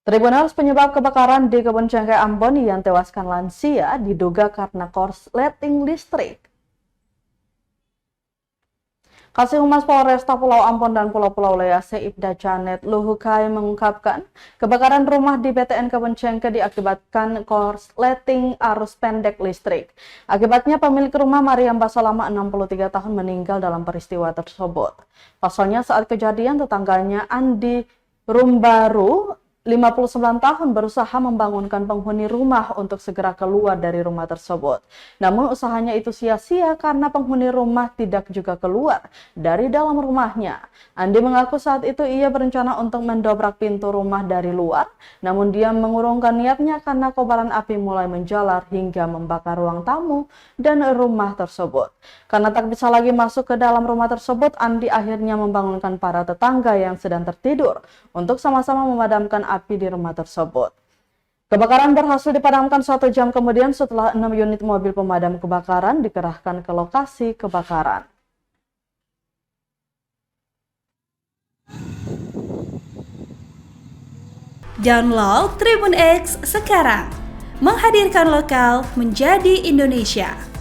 Tribunals penyebab kebakaran di Kebun Cengkeh Ambon yang tewaskan lansia diduga karena korsleting listrik. Kasih Humas Polresta Pulau Ambon dan Pulau-Pulau Lease Ibda Janet Luhukai mengungkapkan kebakaran rumah di BTN Kebun Cengkeh diakibatkan korsleting arus pendek listrik. Akibatnya pemilik rumah Mariam Basalama 63 tahun meninggal dalam peristiwa tersebut. Pasalnya saat kejadian tetangganya Andi Rumbaru 59 tahun berusaha membangunkan penghuni rumah untuk segera keluar dari rumah tersebut. Namun usahanya itu sia-sia karena penghuni rumah tidak juga keluar dari dalam rumahnya. Andi mengaku saat itu ia berencana untuk mendobrak pintu rumah dari luar, namun dia mengurungkan niatnya karena kobaran api mulai menjalar hingga membakar ruang tamu dan rumah tersebut. Karena tak bisa lagi masuk ke dalam rumah tersebut, Andi akhirnya membangunkan para tetangga yang sedang tertidur untuk sama-sama memadamkan api di rumah tersebut. Kebakaran berhasil dipadamkan 1 jam kemudian setelah 6 unit mobil pemadam kebakaran dikerahkan ke lokasi kebakaran. Download Tribun X sekarang, menghadirkan lokal menjadi Indonesia.